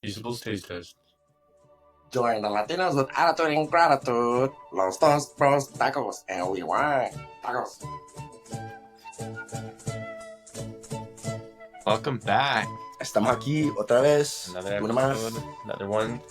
Feastables taste test. Join the Latinos with attitude and gratitude. Los dos pros tacos, and we want tacos. Welcome back. Estamos aquí otra vez. Another Una más. episode, another one.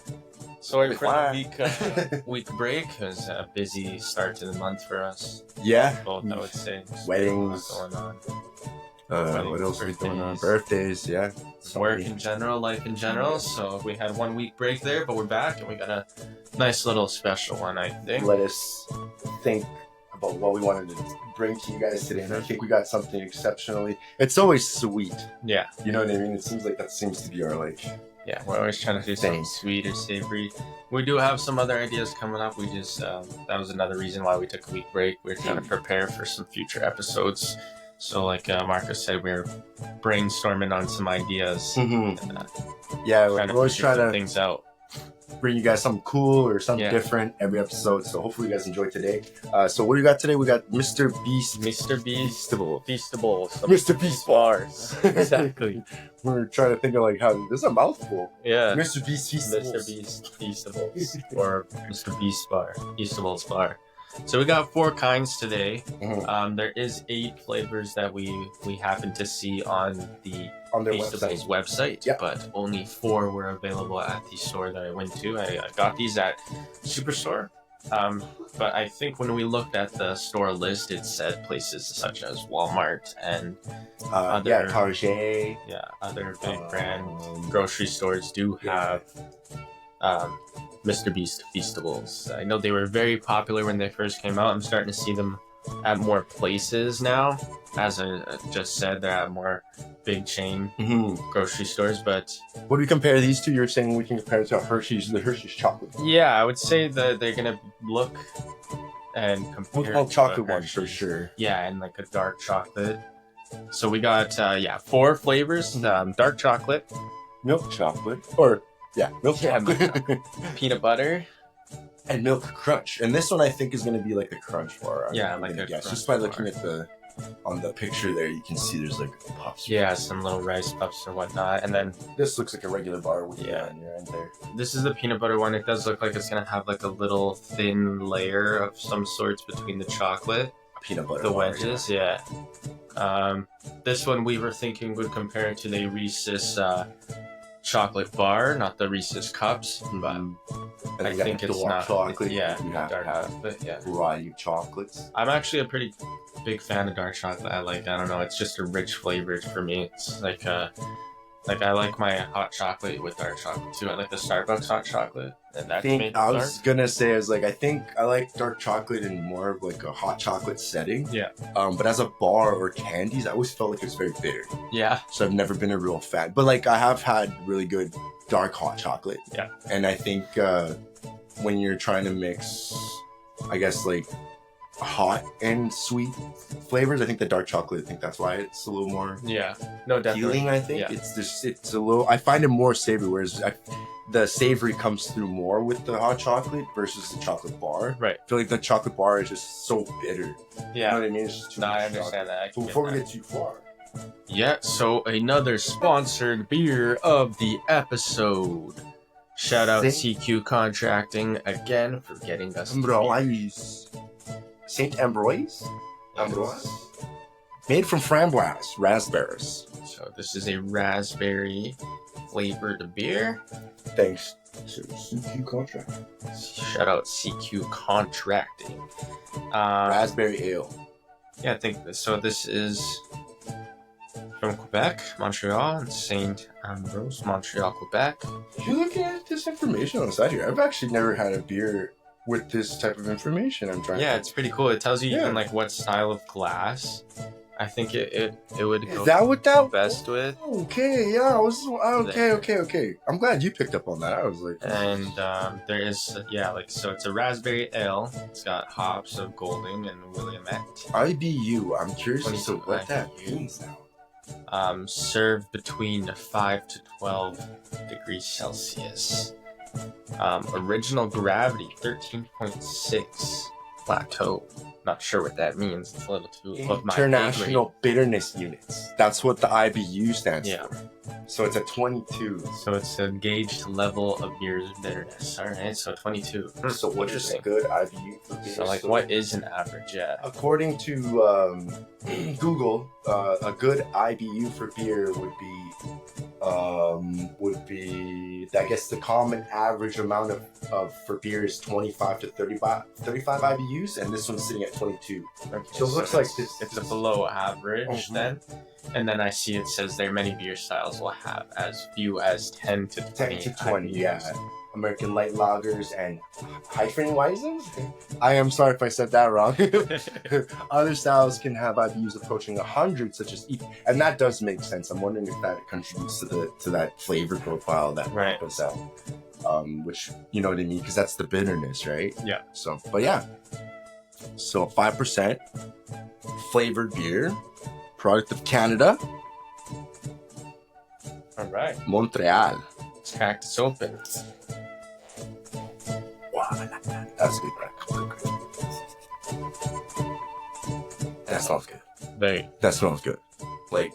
Sorry for the Juan. week break. It was a busy start to the month for us. Yeah. Both, I would say. Just Weddings. a lot going on. What else is going on? Birthdays. Birthdays, yeah. Work in general, life in general. So we had 1 week break there, but we're back and we got a nice little special one, I think. Let us think about what we wanted to bring to you guys today. And I think we got something exceptionally. It's always sweet. Yeah. You know what I mean? It seems like that seems to be our Yeah, we're always trying to do something sweet or savory. We do have some other ideas coming up. We just, that was another reason why we took a week break. We're trying to prepare for some future episodes. So like Marcus said, we're brainstorming on some ideas. Mm-hmm. And, Yeah, we're always trying to things out. bring you guys something cool or something different every episode. So hopefully you guys enjoy today. So what do we got today? We got Mr. Beast. Mr. Beast. Feastables. Mr. Beast bars. Exactly. We're trying to think of like how this is a mouthful. Yeah. Mr. Beast Feastables. Mr. Beast Feastables. Or Mr. Beast bar. Feastables bar. So we got 4 kinds today. Mm-hmm. There is 8 flavors that we happen to see on their website. website, but only 4 were available at the store that I went to. I got these at Superstore, but I think when we looked at the store list, it said places such as Walmart and other Target. other big brand grocery stores do have Mr. Beast Feastables. I know they were very popular when they first came out. I'm starting to see them at more places now. As I just said, they're at more big chain grocery stores. But what do we compare these to? You're saying we can compare it to the Hershey's chocolate. Yeah, I would say that they're gonna look and compare. Chocolate one for sure. Yeah, and like a dark chocolate. So we got 4 flavors: dark chocolate, milk chocolate, or milk chocolate, peanut butter, and milk crunch. And this one I think is going to be like a crunch bar. Just by looking at on the picture there, you can see there's like puffs. Yeah, some little rice puffs or whatnot. And then this looks like a regular bar with your end there. This is the peanut butter one. It does look like it's going to have like a little thin layer of some sorts between the chocolate. Peanut butter. The wedges, this one we were thinking would compare it to the Reese's chocolate bar, not the Reese's cups, but I think it's not chocolate. Dark chocolate. Variety of chocolates. I'm actually a pretty big fan of dark chocolate. I don't know, it's just a rich flavor for me. It's like I like my hot chocolate with dark chocolate too. I like the Starbucks hot chocolate. And that's I was gonna say I think I like dark chocolate in more of like a hot chocolate setting. Yeah. But as a bar or candies, I always felt like it's very bitter. Yeah. So I've never been a real fan. But like I have had really good dark hot chocolate. Yeah. And I think when you're trying to mix, I guess like hot and sweet flavors, I think the dark chocolate, I think that's why it's a little more definitely appealing. I think it's a little, I find it more savory, whereas the savory comes through more with the hot chocolate versus the chocolate bar. Right. I feel like the chocolate bar is just so bitter. Yeah. You know what I mean? It's just too much I understand that. So before we get too far. Yeah, so another sponsored beer of the episode. Shout out CQ Contracting again for getting us St. Ambroise? Made from framboise, raspberries. So this is a raspberry flavored beer. Thanks to CQ Contracting. Shout out CQ Contracting. Raspberry ale. Yeah, I think so. This is from Quebec, Montreal, and St. Ambroise, Montreal, Quebec. You looking at this information on the side here? I've actually never had a beer with this type of information. It's pretty cool. It tells you even like what style of glass. I think it would go best with. Okay, yeah. Okay. I'm glad you picked up on that. I was like, and there is so it's a raspberry ale. It's got hops of Golding and Williamette. IBU. I'm curious as to what that means now. Served between 5 to 12 degrees Celsius. Original gravity 13.6 plateau. Not sure what that means. It's a little too above my International Bitterness Units. That's what the IBU stands Yeah. for. So it's a 22. So it's a gauged level of beer's bitterness. All right, so 22. So what is a good IBU for beer? So like, what is an average? Yeah. According to Google, a good IBU for beer would be I guess the common average amount of for beer is 25 to 35 IBUs, and this one's sitting at 22. Okay, So it looks like it's a below average then. And then I see it says there many beer styles will have as few as 10 to 20. 10 to 20, IBUs. yeah. American light lagers and Hefeweizens. I am sorry if I said that wrong. Other styles can have IBUs approaching 100, such as and that does make sense. I'm wondering if that contributes to that flavor profile that puts out, which you know what I mean, because that's the bitterness, right? Yeah. So, but yeah, so 5% flavored beer, product of Canada. All right. Montreal. Let's crack this open. Wow, that's good. That smells good. That smells good. Like,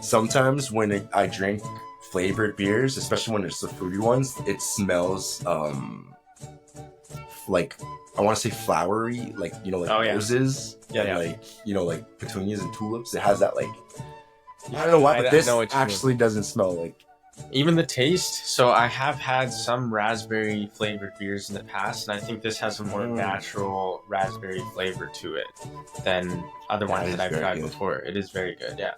sometimes when I drink flavored beers, especially when it's the fruity ones, it smells like, I want to say flowery, like, you know, like roses. Yeah. Like, you know, like petunias and tulips. It has that, like, I don't know why, but this actually doesn't smell like. Even the taste. So I have had some raspberry flavored beers in the past, and I think this has a more natural raspberry flavor to it than other ones that I've tried before. It is very good, yeah.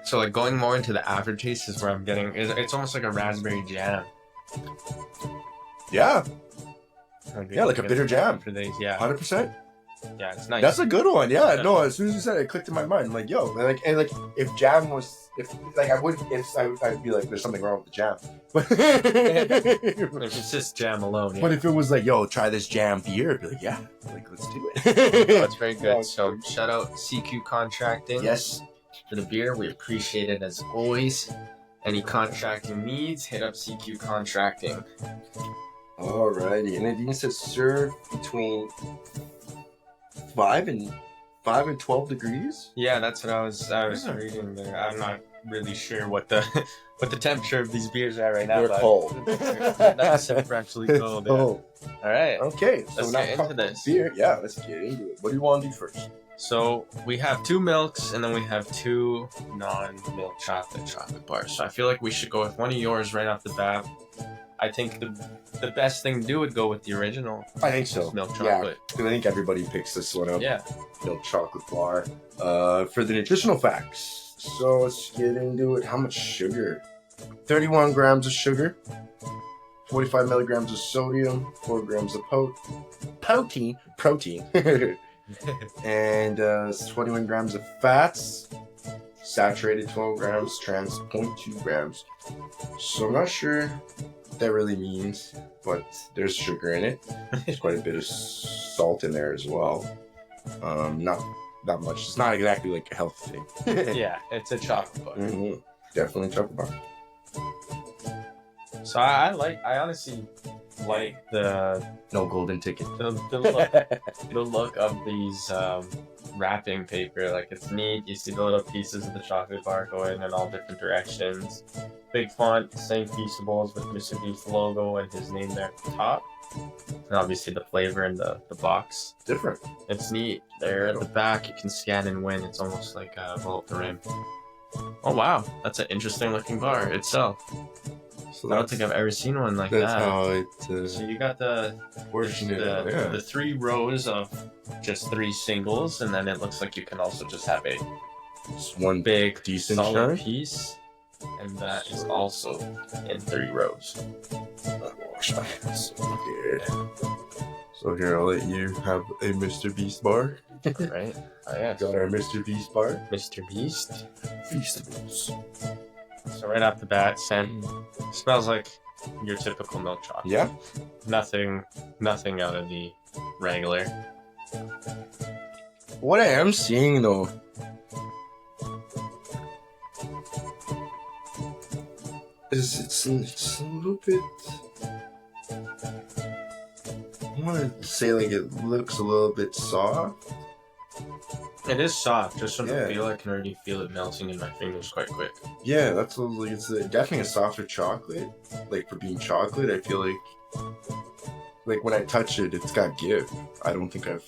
So like going more into the aftertaste is where I'm getting. It's almost like a raspberry jam. Yeah. Yeah, like a bitter jam. For these, yeah. 100%. Yeah, it's nice. That's a good one. Yeah, no. As soon as you said it, it clicked in my mind. I'm like, yo, like if jam was, I'd be like, there's something wrong with the jam. If it's just jam alone. Yeah. But if it was like, yo, try this jam beer, I'd be like, yeah, like let's do it. That's very good. So shout out CQ Contracting. Yes. For the beer, we appreciate it as always. Any contracting needs, hit up CQ Contracting. Alrighty, and it even says serve between 5 and 12 degrees. Yeah, that's what I was reading there. I'm not really sure what the temperature of these beers are right now. They're cold. Not super actually cold. Yeah. All right. Okay, so let's now get into this. Beer. Yeah, let's get into it. What do you want to do first? So we have 2 milks, and then we have 2 non-milk chocolate bars. So I feel like we should go with one of yours right off the bat. I think the best thing to do would go with the original. I think so. Milk chocolate. Yeah, because I think everybody picks this one up. Yeah. Milk chocolate bar. For the nutritional facts. So let's get into it. How much sugar? 31 grams of sugar. 45 milligrams of sodium. 4 grams of protein. And 21 grams of fats. Saturated 12 grams. Trans 0.2 grams. So I'm not sure what that really means, but there's sugar in it. There's quite a bit of salt in there as well. Not that much. It's not exactly like a healthy thing. Yeah, it's a chocolate bar. Mm-hmm. Definitely a chocolate bar. So I honestly like the no golden ticket. The look of these wrapping paper. Like, it's neat. You see the little pieces of the chocolate bar going in all different directions. Big font saying Feastables with Mr. Beast's logo and his name there at the top. And obviously the flavor in the box. Different. It's neat. There at the back you can scan and win. It's almost like a roll up the rim. Oh wow, that's an interesting looking bar itself. So I don't think I've ever seen one like that. That's how it. So you got the 3 rows of just 3 singles, and then it looks like you can also just have just one big decent solid piece, and that is also in 3 rows. Wash my hands. So here, I'll let you have a Mr. Beast bar. Right? Oh yeah. Got our Mr. Beast bar. Mr. Beast. Feastables. So right off the bat, smells like your typical milk chocolate. Yeah. Nothing out of the regular. What I am seeing though is it's a little bit want to say like it looks a little bit soft. It is soft. Just from the Yeah. feel, I can already feel it melting in my fingers quite quick. Yeah, that's like it's definitely a softer chocolate. Like for being chocolate, I feel like when I touch it, it's got give. I don't think I've.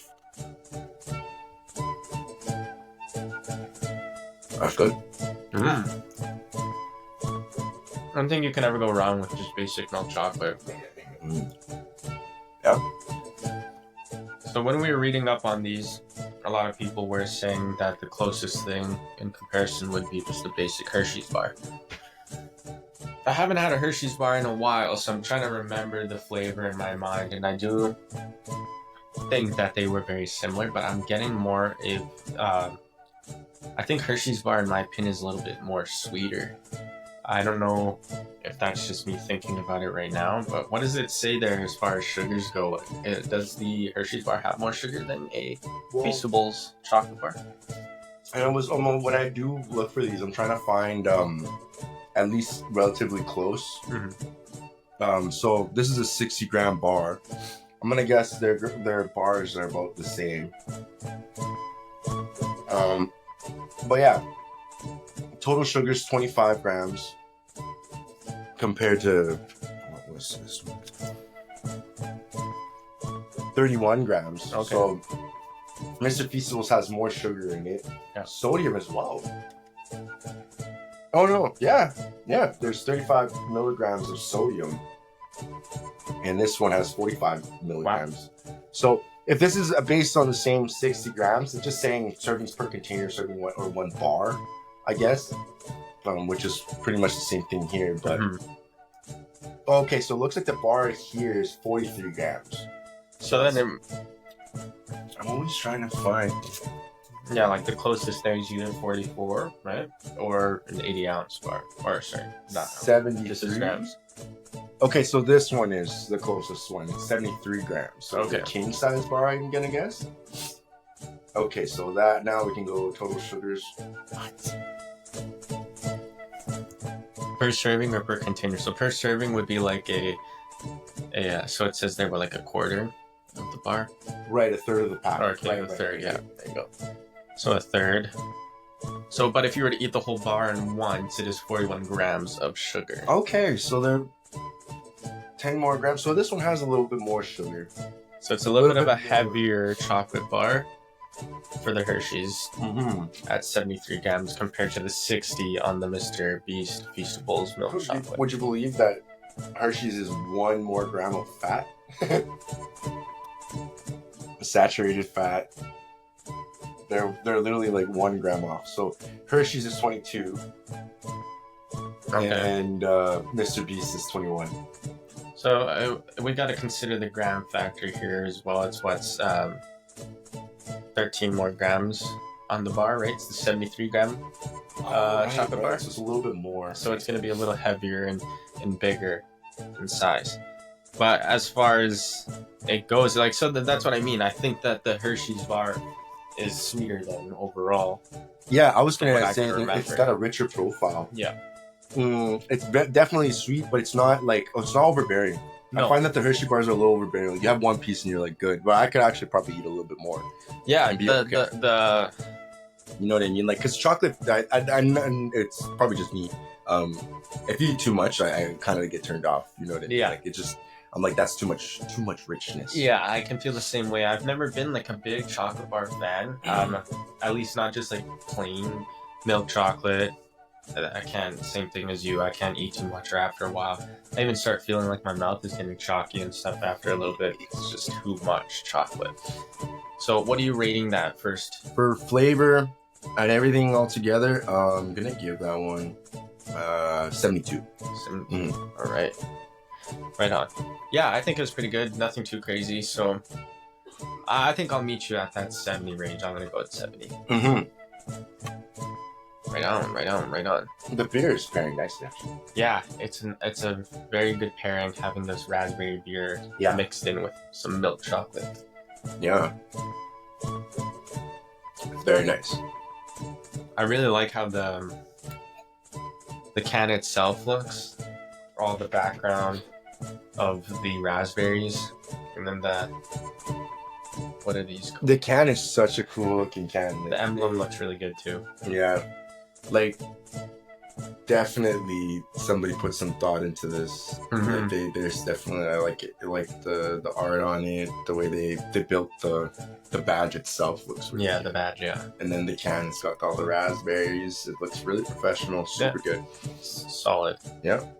That's good. Mm. I don't think you can ever go wrong with just basic milk chocolate. Mm. Yeah. So when we were reading up on these, a lot of people were saying that the closest thing in comparison would be just a basic Hershey's bar. I haven't had a Hershey's bar in a while, so I'm trying to remember the flavor in my mind, and I do think that they were very similar, but I'm getting more if I think Hershey's bar, in my opinion, is a little bit more sweeter. I don't know if that's just me thinking about it right now, but what does it say there as far as sugars go? Does the Hershey's bar have more sugar than a Feastables chocolate bar? And I was when I do look for these, I'm trying to find at least relatively close. Mm-hmm. So this is a 60-gram bar. I'm gonna guess their bars are about the same. But yeah, total sugar is 25 grams compared to what was this one? 31 grams. Okay. So Mr. Feastables has more sugar in it. Yeah. Sodium as well. Oh no, yeah. There's 35 milligrams of sodium, and this one has 45 milligrams. Wow. So if this is based on the same 60 grams, it's just saying servings per container, serving one bar, I guess, which is pretty much the same thing here. But okay, so it looks like the bar here is 43 grams. So then I'm always trying to find. Yeah, like the closest thing is either 44, right? Or an 80-ounce bar. Or, sorry, not 73 grams. Okay, so this one is the closest one. It's 73 grams. So okay. The king size bar, I'm gonna guess. Okay, so that now we can go total sugars. What? Per serving or per container? So per serving would be like so it says there, but like a quarter of the bar. Right, a third of the pack. Okay, a third, yeah. There you go. So a third. So, but if you were to eat the whole bar in once, it is 41 grams of sugar. Okay, so they're 10 more grams. So this one has a little bit more sugar. So it's a little bit of a heavier chocolate bar for the Hershey's at 73 grams compared to the 60 on the Mr. Beast Feastables milk chocolate. Would you believe that Hershey's is 1 more gram of fat? Saturated fat. They're literally like 1 gram off. So Hershey's is 22. Okay. And Mr. Beast is 21. So we got to consider the gram factor here as well. It's 13 more grams on the bar, right? It's the 73 gram chocolate bar. So it's a little bit more. So it's going to be a little heavier and bigger in size. But as far as it goes, like, so that's what I mean. I think that the Hershey's bar is sweeter than overall. Yeah, I was gonna say it's got a richer profile. Yeah. It's definitely sweet, but it's not like it's not overbearing. No. I find that the Hershey bars are a little overbearing. Like, you have one piece and you're like, good, but I could actually probably eat a little bit more. Yeah, the you know what I mean? Like, because chocolate, I it's probably just me. If you eat too much, I kind of get turned off. You know what I mean? Yeah. Like, it just. I'm like, that's too much richness. Yeah, I can feel the same way. I've never been like a big chocolate bar fan. At least not just like plain milk chocolate. I can't, same thing as you, I can't eat too much or after a while. I even start feeling like my mouth is getting chalky and stuff after a little bit. It's just too much chocolate. So what are you rating that first? For flavor and everything all together, I'm gonna give that one 72. All right. Right on. Yeah, I think it was pretty good. Nothing too crazy. So I think I'll meet you at that 70 range. I'm going to go at 70. Right on. The beer is pairing nicely, actually. Yeah, it's a very good pairing, having this raspberry beer mixed in with some milk chocolate. Yeah. Very nice. I really like how the can itself looks. All the background of the raspberries And then the what are these called? The can is such a cool looking can. The emblem looks really good too. Yeah, like definitely somebody put some thought into this. Mhm. Like there's definitely, I like it. I like the art on it, the way they built the badge itself looks really Yeah, good. the badge, yeah. And then the can, it's got all the raspberries. It looks really professional, super good. Solid. Yep.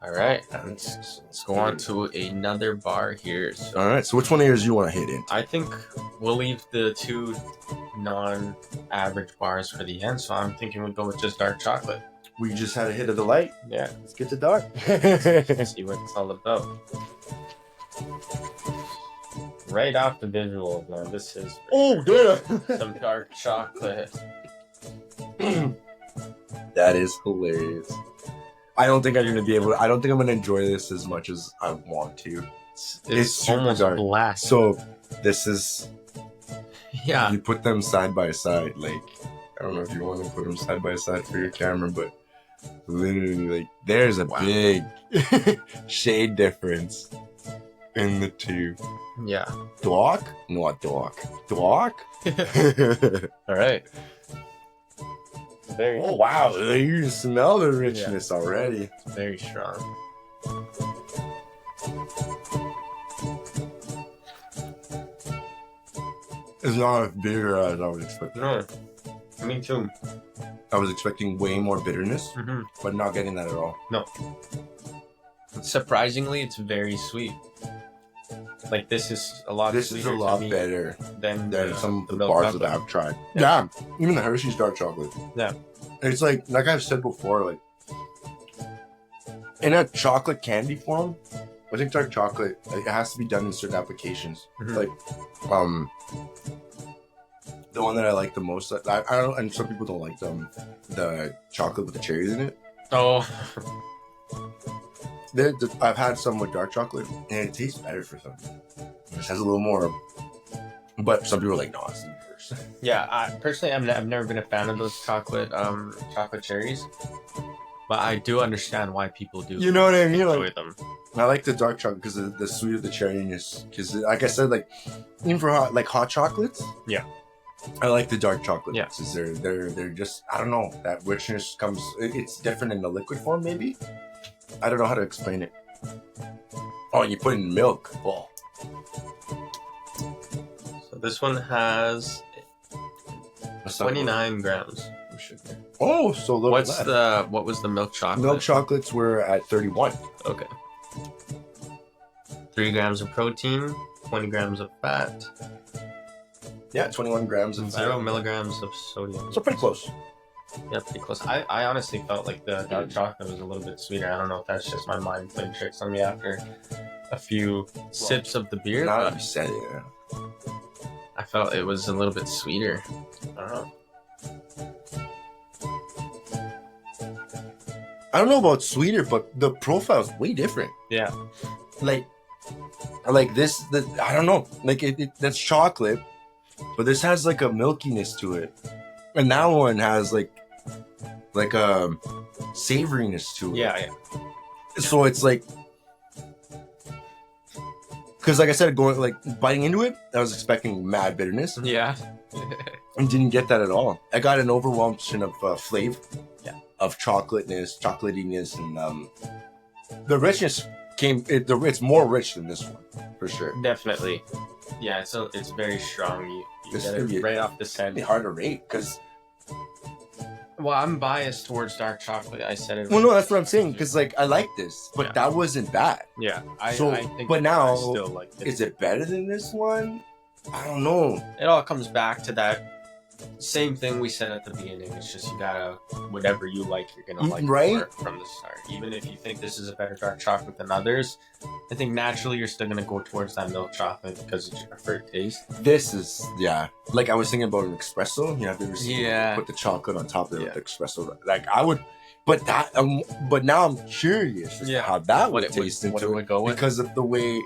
All right, let's go on to another bar here. So All right, so which one of yours you want to hit in? I think we'll leave the two non-average bars for the end. So I'm thinking we'll go with just dark chocolate. We just had a hit of the light. Yeah, Let's get to dark. see what it's all about. Right off the visual, man, this is Oh, damn. some dark chocolate. That is hilarious. I don't think I'm gonna be able. I don't think I'm gonna enjoy this as much as I want to. It's super almost dark. black. So this is. Yeah, You put them side by side. Like, I don't know if you want to put them side by side for your camera, but literally, like, there's a big shade difference in the two. yeah. Dwark? Not dwark. Dwark? All right. Very, Oh wow! You can smell the richness already. very strong. It's not as bitter as I was expecting. No, me too. I was expecting way more bitterness, Mm-hmm. but not getting that at all. No. Surprisingly, it's very sweet. Like this is a lot. This is a sweeter to lot me better than than some of the milk bars chocolate. that I've tried. Yeah. Yeah, even the Hershey's dark chocolate. Yeah. It's like I've said before, like in a chocolate candy form, I think dark chocolate, like, it has to be done in certain applications. Mhm. Like, the one that I like the most, I don't, and some people don't like them, the chocolate with the cherries in it. Oh, I've had some with dark chocolate, and it tastes better for some reason. It just has a little more, but some people are like, no, it's the worst. yeah. I personally, I've never been a fan of those chocolate cherries, but I do understand why people do. You know what I mean? enjoy Like, them. I like the dark chocolate because of the sweet of the cherryness. Because, like I said, like even for hot chocolates, Yeah. I like the dark chocolate. Yeah. Because they're just, I don't know, that richness comes. It's different in the liquid form, maybe. I don't know how to explain it. Oh, you put in milk. Oh, So this one has that's not 29 grams of sugar. good. Oh, so look. What was the milk chocolate? Milk chocolates were at 31. Okay. 3 grams of protein, 20 grams of fat, Yeah, 21 grams of 0 fat. milligrams of sodium. So pretty close. Yeah, pretty close. I honestly felt like the dark chocolate was a little bit sweeter. I don't know if that's just my mind playing tricks on me after a few sips of the beer, Now that but you said it, yeah. I felt it was a little bit sweeter. I don't know. I don't know about sweeter, but the profile's way different. Yeah. Like this, I don't know. Like that's chocolate, but this has like a milkiness to it, and that one has like a savoriness to it. Yeah, So it's like, because like I said, going like biting into it, I was expecting mad bitterness, yeah. and didn't get that at all. I got an overwhelming of flavor, Yeah. of chocolatiness, and the richness came. It's more rich than this one for sure. Definitely. Yeah, so it's very strong. You This get could it be- right off the It'd scent. be hard to rate because. Well, I'm biased towards dark chocolate. I said it. Well, no, that's what I'm saying. Because like I like this, but Yeah. that wasn't bad. Yeah, So, I think but now, I still like it. Is it better than this one? I don't know. It all comes back to that same thing we said at the beginning. It's just you gotta, whatever you like, you're gonna like Right? more from the start. Even if you think this is a better dark chocolate than others, I think naturally you're still gonna go towards that milk chocolate because it's your preferred taste. This is Like I was thinking about an espresso. You know, have you ever seen Yeah. put the chocolate on top of Yeah. the espresso? Like I would, but but now I'm curious as to Yeah. how that What would it would- taste what into it would go with. because of the way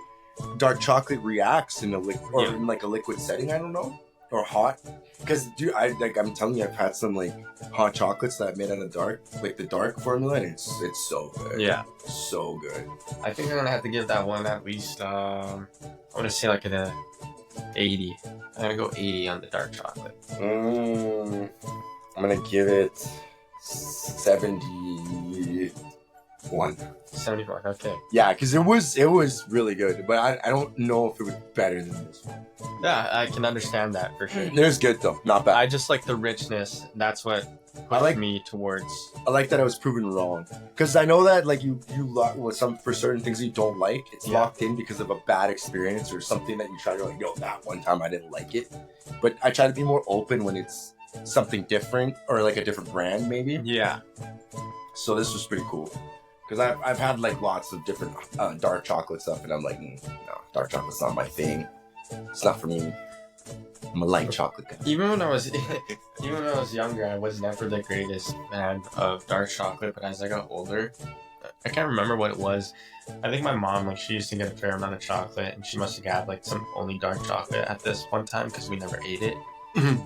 dark chocolate reacts in a liquid or Yeah. in like a liquid setting. I don't know. or hot. Because dude, I'm telling you, I've had some like hot chocolates that I made out of the dark formula, and it's so good. Yeah. So good. I think I'm gonna have to give that one at least. I want to say like an 80. I'm gonna go 80 on the dark chocolate. I'm gonna give it 71. 74. Okay. Yeah, because it was really good, but I don't know if it was better than this one. Yeah, I can understand that for sure. It was good though, not bad. I just like the richness. That's what pushed me towards. I like that I was proven wrong, because I know that like you with some for certain things that you don't like, it's locked in because of a bad experience or something that you try to like. Yo, that one time I didn't like it, but I try to be more open when it's something different or like a different brand maybe. Yeah. So this was pretty cool. Because I've had like lots of different dark chocolate stuff, and I'm like, no, dark chocolate's not my thing. It's not for me. I'm a light chocolate guy. Even when I was younger, I was never the greatest fan of dark chocolate. But as I got older, I can't remember what it was. I think my mom, like, she used to get a fair amount of chocolate, and she must have had like some only dark chocolate at this one time because we never ate it.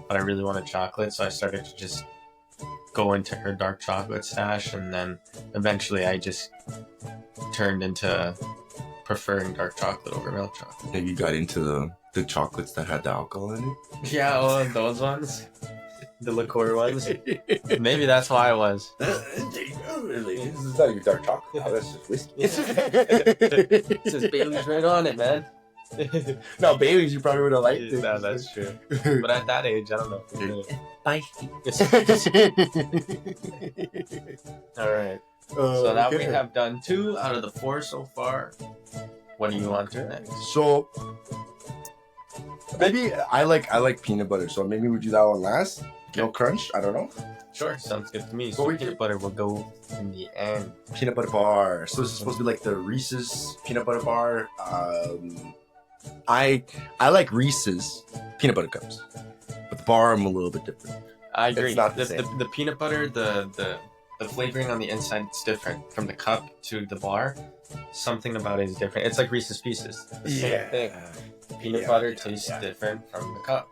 But I really wanted chocolate, so I started to just go into her dark chocolate stash, and then eventually I just turned into preferring dark chocolate over milk chocolate. Maybe you got into the chocolates that had the alcohol in it? Yeah, oh, those ones. The liqueur ones. Maybe that's why I was. This is not even dark chocolate. Oh, that's just whiskey. It says Bailey's right on it, man. No, Bailey's you probably would have liked it. No, that's true. But at that age, I don't know. Bye. Alright. So now we have done 2 out of the 4 so far. What do you want to next? So maybe I like peanut butter, so maybe we do that one last. No crunch, I don't know. Sure, sounds good to me. So peanut butter will go in the end. Peanut butter bar. So this is supposed to be like the Reese's peanut butter bar. I like Reese's peanut butter cups, but the bar I'm a little bit different. I agree. It's not the same. The peanut butter, the flavoring on the inside is different from the cup to the bar. Something about it is different. It's like Reese's Pieces. The same thing. Peanut butter tastes different from the cup.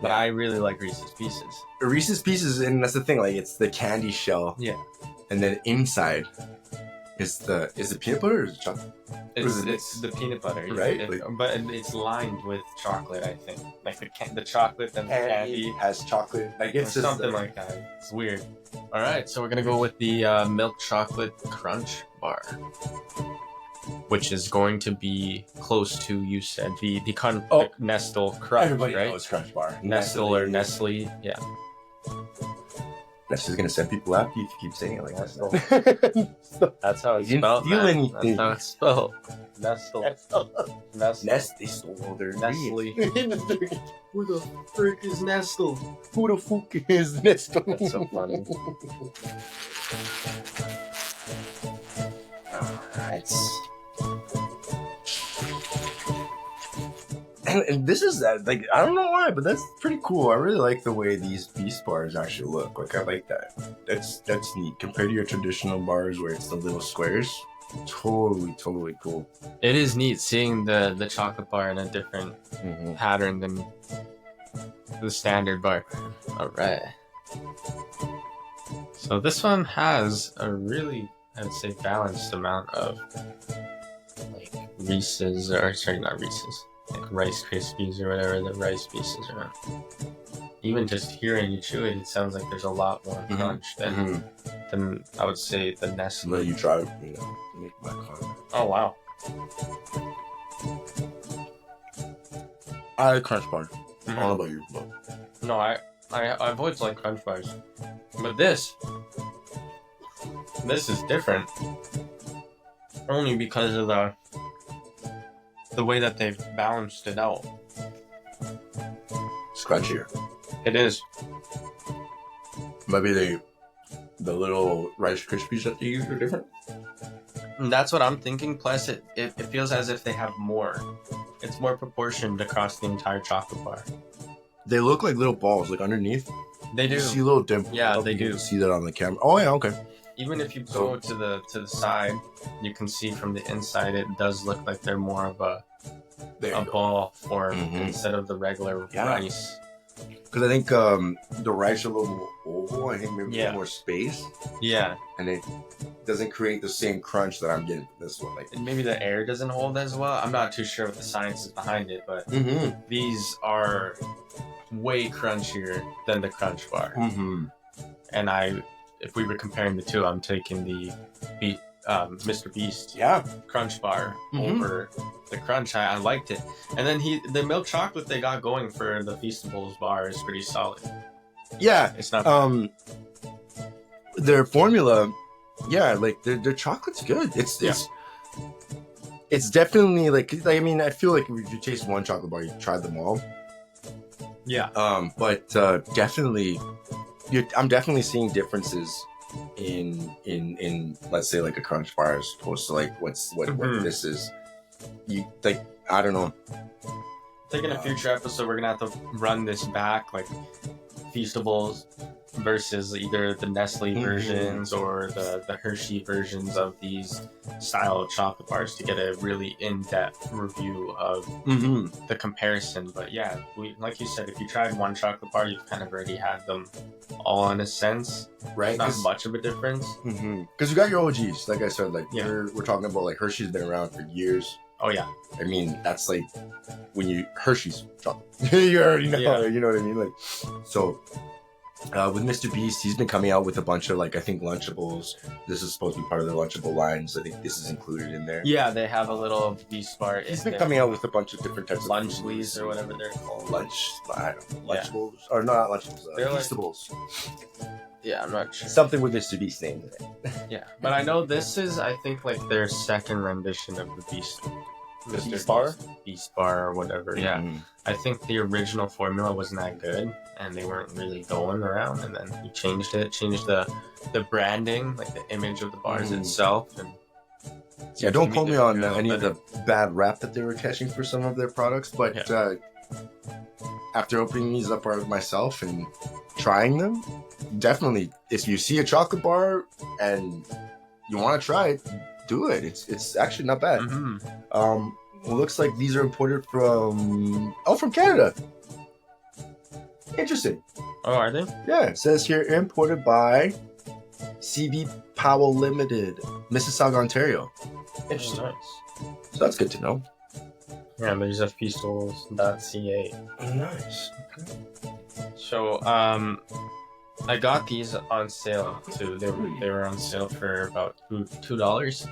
But I really like Reese's Pieces. Reese's Pieces, and that's the thing. Like, it's the candy shell. Yeah. And then inside is the peanut butter or is it chocolate? It's the peanut butter, right? But it's lined with chocolate, I think. Like the chocolate and the candy has chocolate. Like it's just something like that. It's weird. All right, so we're gonna go with the milk chocolate crunch bar, which is going to be close to, you said, the Nestle crunch. Everybody right? knows crunch bar. Nestle or Nestle, yeah. That's just gonna set people after you if you keep saying it like that. That's how it's You didn't spelled. feel man. anything. That's how it's spelled. Nestle. Nestle stole their Nestle. dream. Who the frick is Nestle? Who the fuck is Nestle? That's so funny. Alright. And this is like, I don't know why, but that's pretty cool. I really like the way these Beast bars actually look. Like, I like that. That's neat compared to your traditional bars where it's the little squares. Totally cool. It is neat seeing the chocolate bar in a different pattern than the standard bar. All right. So this one has a really, I would say, balanced amount of like Reese's, or sorry, not Reese's, like Rice Krispies or whatever the Rice Pieces are. Even just hearing you chew it, it sounds like there's a lot more crunch than I would say the Nestle. Let you try, to make my comment. Oh wow. I like crunch bar. I don't know about you, but No, I've always liked crunch bars, but this is different. Only because of the way that they've balanced it out. it's crunchier. It is. Maybe the little Rice Krispies that they use are different. And that's what I'm thinking. Plus, it feels as if they have more. It's more proportioned across the entire chocolate bar. They look like little balls, like underneath. They do. You see little dimples. Yeah, they do. You see that on the camera. Oh yeah, okay. Even if you go to the side, you can see from the inside it does look like they're more of a There a you go. ball form Mhm. instead of the regular Yeah. rice. Because I think the rice are a little more oval. I think maybe a Yeah. little more space, Yeah, and it doesn't create the same crunch that I'm getting from this one. Like, and maybe the air doesn't hold as well. I'm not too sure what the science is behind it, but mm-hmm. these are way crunchier than the Crunch Bar. Mm-hmm. And if we were comparing the two, I'm taking the Mr. Beast Yeah. Crunch Bar Mhm. over the Crunch. I liked it, and then the milk chocolate they got going for the Feastables bar is pretty solid. Yeah. It's not Their formula, yeah, like their chocolate's good. It's definitely like, I mean, I feel like if you taste one chocolate bar, you tried them all. yeah. But definitely, I'm definitely seeing differences in let's say like a Crunch Bar as opposed to like what Mhm. this is. You like, I don't know. I think in a future episode we're gonna have to run this back, like Feastables versus either the Nestle Mhm. versions or the Hershey versions of these style of chocolate bars to get a really in-depth review of Mm-hmm. the comparison. But yeah, like you said, if you tried one chocolate bar, you've kind of already had them all in a sense. Right? Not much of a difference. Because you got your OGs, like I said, like Yeah. we're talking about like Hershey's been around for years. Oh yeah, I mean, that's like when you Hershey's chocolate. You already know, Yeah. you know what I mean? Like, so with Mr. Beast, he's been coming out with a bunch of like, I think Lunchables. This is supposed to be part of the Lunchable lines. I think this is included in there. yeah. They have a little Beast bar. He's been coming out with a bunch of different types of Lunchleys or whatever they're called. I don't know, Yeah. Lunchables or not Lunchables. They're like- Feastables. Yeah, I'm not sure. Something with Mr. Beast name in it. Yeah, but I know this is, I think, like their second rendition of the Beast. The Mr. Beast Bar? Beast Bar or whatever. Yeah, Mhm. I think the original formula wasn't that good, and they weren't really going around. And then he changed it, changed the branding, like the image of the bars Mhm. itself. And Yeah, don't quote me on Yeah, any of but- the bad rap that they were catching for some of their products, but after opening these up myself and trying them, definitely, if you see a chocolate bar and you want to try it, do it. It's actually not bad. Mhm. It looks like these are imported from Canada. Interesting. Oh, are they? Yeah, it says here imported by CB Powell Limited, Mississauga, Ontario. Interesting. Oh, nice. So that's good to know. Yeah, there's a Feastables.ca. Nice. So, I got these on sale too. They were on sale for about $2.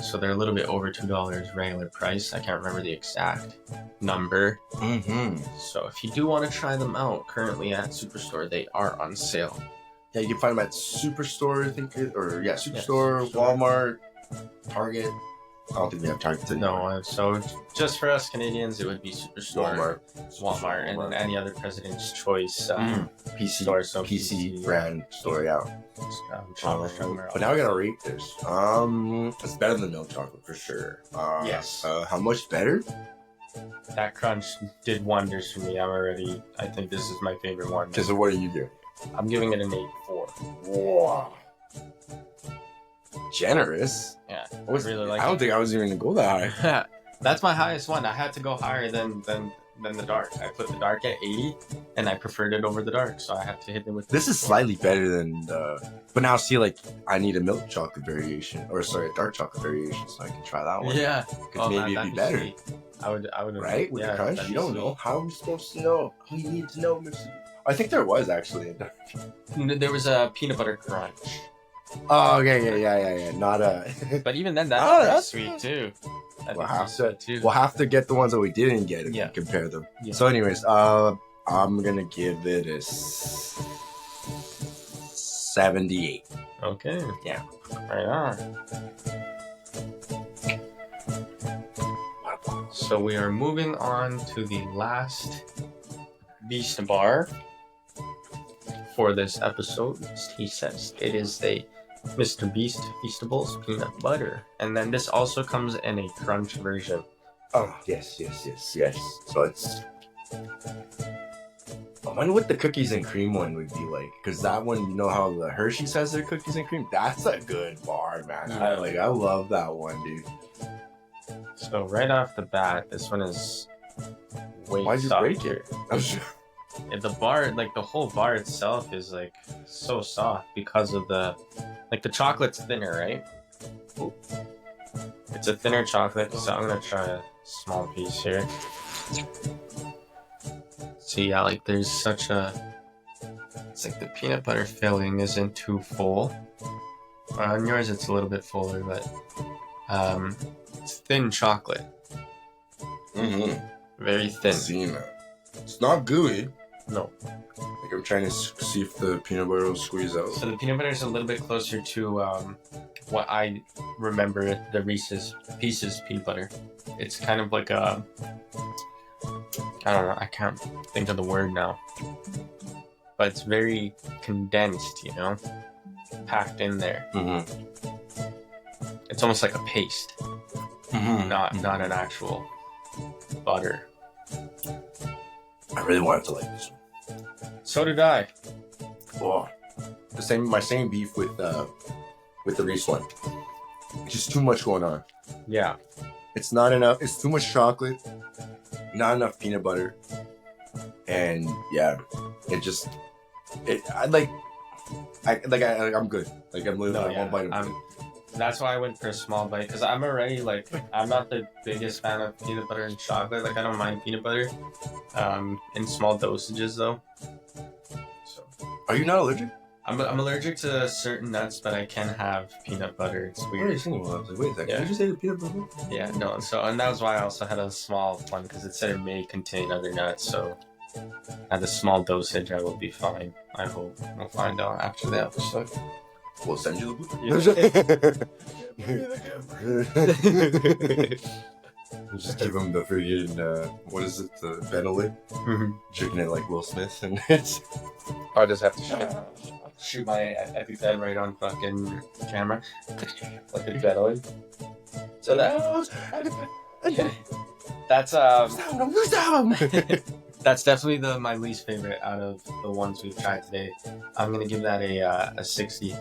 So they're a little bit over $2 regular price. I can't remember the exact number. Mm-hmm. So if you do want to try them out, currently at Superstore they are on sale. Yeah, you can find them at Superstore, I think, Superstore, Superstore. Walmart, Target. I don't think they have Target anymore. No, so just for us Canadians, it would be Superstore, Walmart, and then any other President's Choice PC store. So PC brand store, yeah. But now I gotta rate this. It's better than milk chocolate for sure. Yes. How much better? That crunch did wonders for me. I think this is my favorite one. Because what do you do? I'm giving it an 8.4. Wow. Generous. Yeah, I really like I don't it. think I was even gonna go that high. That's my highest one. I had to go higher than the dark. I put the dark at 80, and I preferred it over the dark, so I had to hit it with. This is slightly better than but now see, like, I need a milk chocolate variation, or sorry, a dark chocolate variation, so I can try that one. Yeah, Because maybe it'd be better. sweet. I would. Right? With yeah, the crunch? that'd You be don't sweet. know. How are we supposed to know? We need to know, Mr. I think there was actually a dark. There was a peanut butter crunch, Oh, okay, yeah. Not a. but even then, that's Oh, pretty that's- sweet too. That We'll makes have it to. sweet, too. We'll have to get the ones that we didn't get and Yeah. compare them. Yeah. So, anyways, I'm gonna give it a 78. Okay. Yeah. Right on. So we are moving on to the last Beast Bar for this episode. He says it is the Mr. Beast Feastables peanut butter, and then this also comes in a crunch version. Oh, yes. So it's. I wonder what the cookies and cream one would be like, because that one, you know how the Hershey's has their cookies and cream. That's a good bar, man. Yeah. I love that one, dude. So So right off the bat, this one is way Why'd you softer. break it? The bar, like the whole bar itself, is like so soft because of the chocolate's thinner, right? It's a thinner chocolate, so I'm gonna try a small piece here. So yeah, like there's such a, it's like the peanut butter filling isn't too full. On yours, it's a little bit fuller, but it's thin chocolate. Very thin. Seeing that. It's not gooey. No. Like I'm trying to see if the peanut butter will squeeze out. So the peanut butter is a little bit closer to what I remember the Reese's Pieces peanut butter. It's kind of like a, I don't know, I can't think of the word now. But it's very condensed, you know? Packed in there. It's almost like a paste. Not an actual butter. I really wanted to like this one. So did I. Oh, my same beef with the Reese one. Just too much going on. Yeah. It's not enough. It's too much chocolate. Not enough peanut butter. And yeah, I'm good. Like I'm literally one bite of it. That's why I went for a small bite, because I'm already like, I'm not the biggest fan of peanut butter and chocolate. Like I don't mind peanut butter, in small dosages though. So. Are you not allergic? I'm allergic to certain nuts, but I can have peanut butter. It's weird. What are you saying? Well, I was like, wait a second. Yeah. Did you say the peanut butter? Yeah, no. So, and that was why I also had a small one, because it said it may contain other nuts. So, at a small dosage, I will be fine. I hope. We'll find out after the episode. We'll send you the We'll just give him the friggin' what is it? The Benelli? Chicken it like Will Smith, and it's. I just have to shoot my EpiPen right on fucking camera, like a Benelli. So that's that's definitely my least favorite out of the ones we've tried today. I'm gonna give that a 60.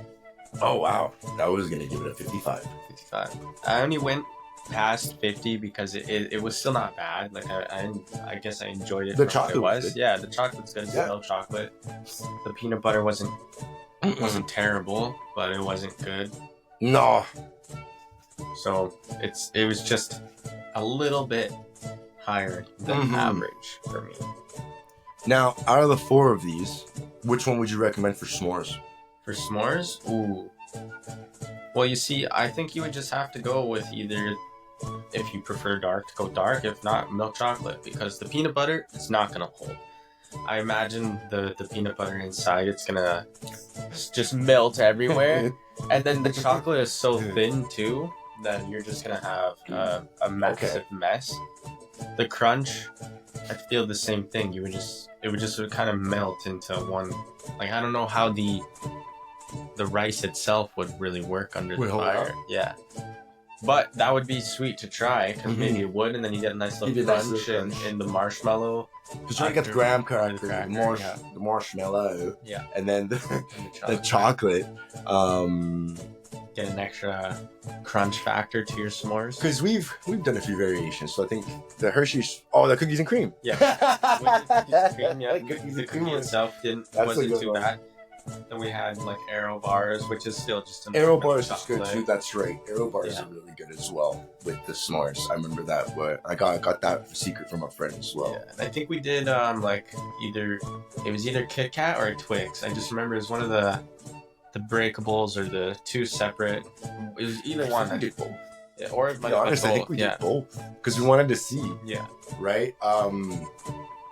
Oh wow, I was gonna give it a 55. 55. I only went past 50 because it was still not bad. Like I guess I enjoyed it. The for chocolate what it was was. good. Yeah, the chocolate's good. It's milk chocolate. The peanut butter wasn't terrible, but it wasn't good. No. So it was just a little bit higher than average for me. Now, out of the 4 of these, which one would you recommend for s'mores? For s'mores? Ooh. Well, you see, I think you would just have to go with either, if you prefer dark, to go dark. If not, milk chocolate, because the peanut butter, it's not going to hold. I imagine the peanut butter inside, it's going to just melt everywhere. And then the chocolate is so thin, too, that you're just going to have a massive mess. The crunch, I feel the same thing. It would just kind of melt into one. Like, I don't know how the rice itself would really work under the fire. Yeah. But that would be sweet to try, because maybe it would, and then you get a nice little crunch in the marshmallow. Because you get the graham cracker, the marshmallow, and then the chocolate. Get an extra crunch factor to your s'mores. Because we've done a few variations, so I think the Hershey's, the cookies and cream. Yeah, with the cookies and cream, yeah. The cookie itself wasn't too bad. Then we had like Aero bars, which is still just an Aero bars is good too. That's right. Aero bars are really good as well with the s'mores. I remember that, but I got that secret from a friend as well. Yeah, and I think we did like either Kit Kat or Twix. I just remember it was one of the breakables or the 2 separate. It was either one. We did both. Yeah, or it might I think we did both because we wanted to see. Yeah. Right. If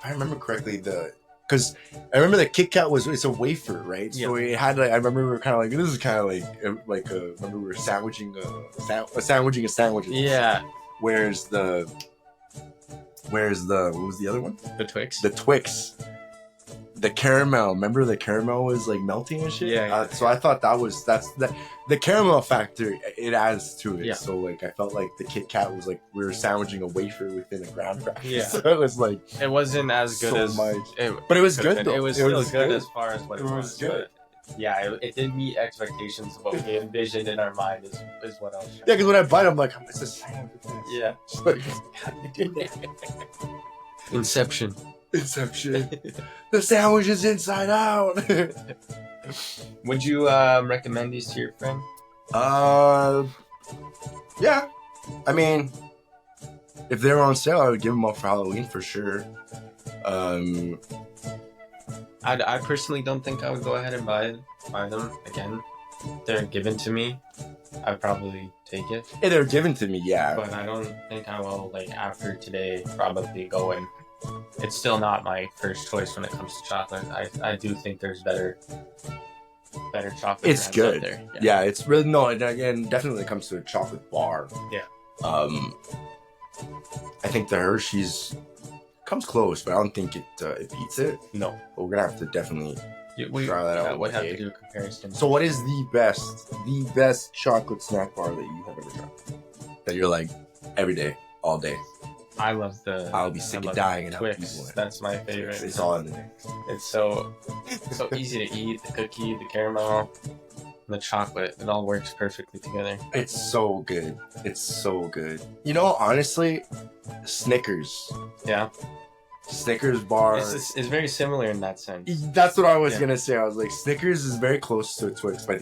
I remember correctly, because I remember the Kit Kat it's a wafer, right? So it had like, I remember we were kind of like, this is kind of like remember we were sandwiching a sandwich. Yeah. Where's the what was the other one? The Twix. The Twix. The caramel. Remember the caramel was like melting and shit? Yeah. So I thought the caramel factor, it adds to it. Yeah. So like I felt like the Kit Kat was like we were sandwiching a wafer within a graham cracker. Yeah. So it was like it wasn't as good so as much. It, but it was good though. It was still good as far as what it was. Good. Yeah, it did meet expectations of what we envisioned in our mind is what I was trying. Yeah, because when I bite, I'm like, it's a sandwich. Yeah. Just like, how do you do that? Inception. Inception. The sandwich is inside out. Would you recommend these to your friend? Yeah. I mean, if they were on sale, I would give them up for Halloween for sure. I personally don't think I would go ahead and buy them again. They're given to me. I'd probably take it. Yeah, they're given to me, yeah. But I don't think I will, like, after today, probably go in. It's still not my first choice when it comes to chocolate. I do think there's better chocolate. It's good. Out there. Yeah, it's really, no, and again, definitely comes to a chocolate bar. Yeah. I think the Hershey's comes close, but I don't think it beats it. No. But we're gonna have to definitely try that out. We'd have to do a comparison. So what is the best chocolate snack bar that you have ever tried? That you're like, every day, all day? I love I'll be sick of dying and Twix. That's my favorite. Twix. It's all in there. It's so easy to eat. The cookie, the caramel, the chocolate. It all works perfectly together. It's so good. It's so good. You know, honestly, Snickers. Yeah. Snickers bar. It's very similar in that sense. That's what I was gonna say. I was like, Snickers is very close to a Twix, but I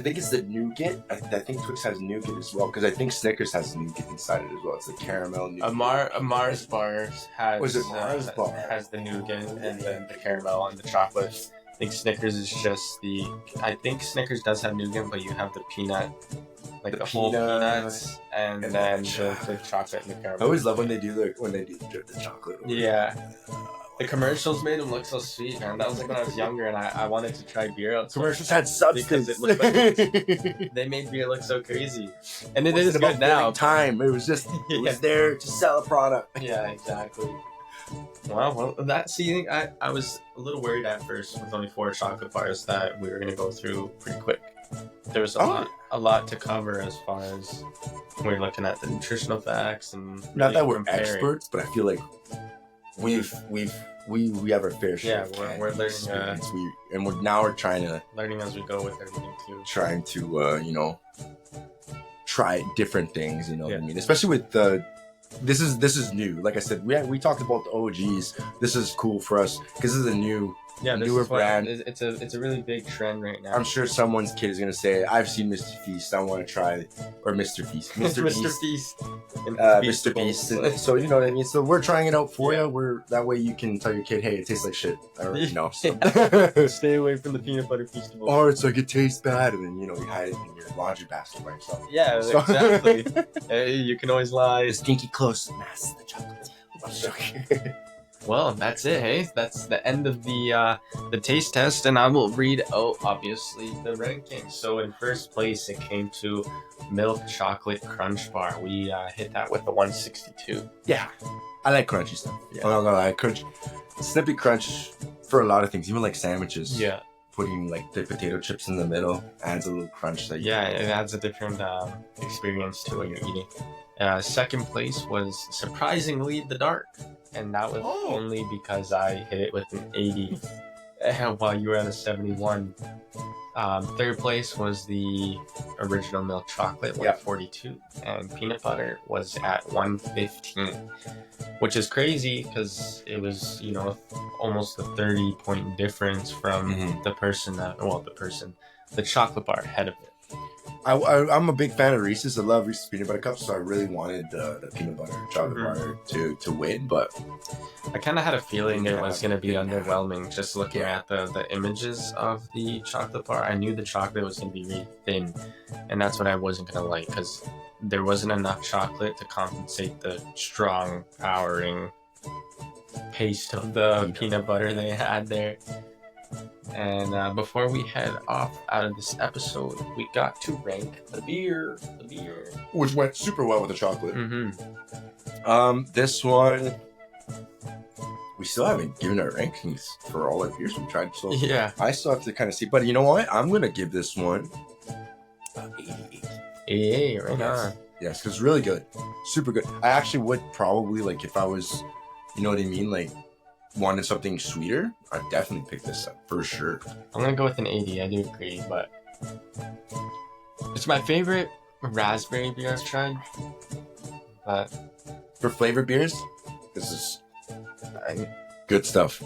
think it's the nougat. I think Twix has nougat as well, because I think Snickers has nougat inside it as well. It's the caramel nougat. A Mars bar has. Was it Mars bar? Has the nougat and then the caramel and the chocolate. I think Snickers is just I think Snickers does have nougat, but you have the peanut, like the whole peanuts, and then the chocolate and the caramel. I always love when they do the chocolate. Yeah. The commercials made them look so sweet, man. That was like when I was younger and I wanted to try beer. Commercials had substance. Because it looked like they made beer look so crazy. And it is good now. Time. It was just, it was there to sell a product. Yeah, exactly. Well, I was a little worried at first with only 4 chocolate bars that we were going to go through pretty quick. There was a lot to cover as far as we're looking at the nutritional facts and not that we're experts, but I feel like we have our fair share. Yeah, we're learning. We're trying to learning as we go with everything too. Trying to try different things. You know what I mean? Especially with this is new. Like I said, we talked about the OGs. This is cool for us because this is a newer brand. It's a really big trend right now. I'm sure someone's kid is gonna say, "I've seen Mr. Feast. I want to try," or Mr. Feast, Mr. Feast, Mr. Feast. So you know what I mean. So we're trying it out for you. That way you can tell your kid, "Hey, it tastes like shit." Or, Stay away from the peanut butter Feastables. Or it's like it tastes bad, and then you hide it in your laundry basket by yourself. Yeah, exactly. You can always lie. Stinky close. Mass the chocolate. Well, that's it, hey? That's the end of the taste test, and I will read out, obviously, the rankings. So in first place, it came to Milk Chocolate Crunch Bar. We hit that with a 162. Yeah, I like crunchy stuff. Yeah. I'm not gonna lie, Snippy Crunch for a lot of things, even like sandwiches. Yeah. Putting like the potato chips in the middle adds a little crunch. It adds a different experience to what you're eating. Second place was surprisingly the dark, and that was only because I hit it with an 80 while you were at a 71. Third place was the original milk chocolate, 142, and peanut butter was at 115, which is crazy because it was almost a 30-point difference from the chocolate bar ahead of it. I'm a big fan of Reese's. I love Reese's peanut butter cups, so I really wanted the peanut butter chocolate bar to win, but I kind of had a feeling it was going to be underwhelming just looking at the images of the chocolate bar. I knew the chocolate was going to be really thin, and that's what I wasn't going to like because there wasn't enough chocolate to compensate the strong, powering paste of the peanut butter they had there. And before we head off out of this episode, we got to rank the beer. Which went super well with the chocolate. Mm-hmm. This one, we still haven't given our rankings for all our beers we tried. So yeah, I still have to kind of see. But you know what? I'm going to give this one 88. 88, right on. Yes, because really good. Super good. I actually would probably, like, if I was, you know what I mean? Like, wanted something sweeter, I'd definitely pick this up for sure. I'm gonna go with an 80. I do agree, but it's my favorite raspberry beer I've tried. But For flavored beers, this is good stuff.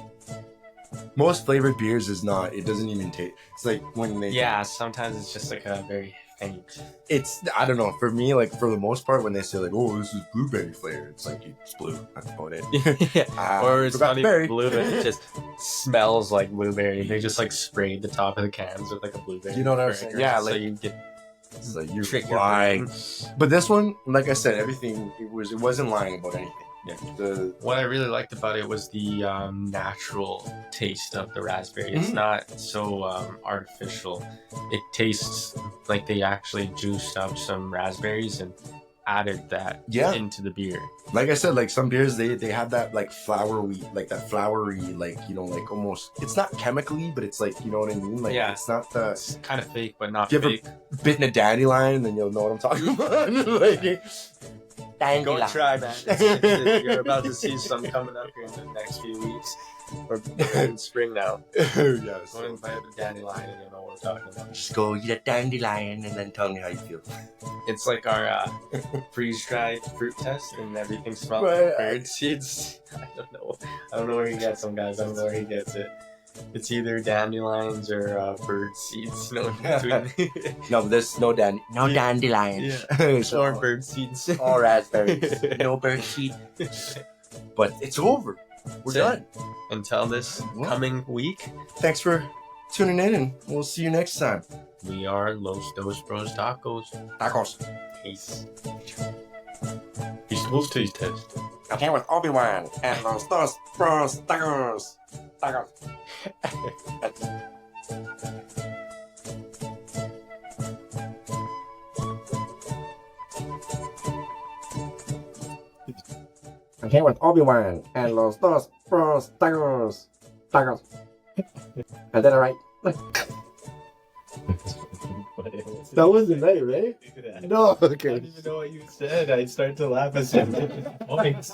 Most flavored beers is not. It doesn't even taste. It's like when they. yeah, sometimes it's just like a very faint. It's I don't know. For me, like for the most part, when they say like, "Oh, this is blueberry flavor," it's like it's blue. That's about it. Yeah. Or it's forgot not berry. even blue, it just smells like blueberry. They just like sprayed the top of the cans with like a blueberry. You know what I'm saying? fragrance, Yeah, so like- you get It's like you're trick your lying. brain. But this one, like I said, everything it wasn't lying about anything. Yeah. The What I really liked about it was the natural taste of the raspberry. It's Mhm. not so artificial. It tastes like they actually juiced up some raspberries and added that Yeah. into the beer. like I said, like some beers they have that like flowery, like like almost. It's not chemically, but it's like you know what I mean. Like Yeah. it's not the It's kind of fake, but not Do you ever- fake. bitten a dandelion, and then you'll know what I'm talking about. Like, Go and try, man. You're about to see some coming up here in the next few weeks. Or in spring now. yes. Go and buy a dandelion and you'll know what we're talking about. Just go eat a dandelion and then tell me how you feel. It's like our freeze-dried fruit test and everything smells Right. like bird seeds. I don't know where he gets them, guys. I don't know where he gets it. It's either dandelions or bird seeds. No in between. No, there's no dandelion. Yeah. So, Or bird seeds. all raspberries. No bird seed. But it's over. We're That's done. Until this What? coming week, Thanks for tuning in, and we'll see you next time. we are Los Dos Bros Tacos. Tacos. Peace. Feastables taste test. Okay, with Obi-Wan and Los Dos Bros Tacos. Tacos. Okay, with Obi-Wan and Los Dos Bros Tacos. Tacos. I did it right. That wasn't right, right? No, I okay. don't even know what you said. I started to laugh at some different points.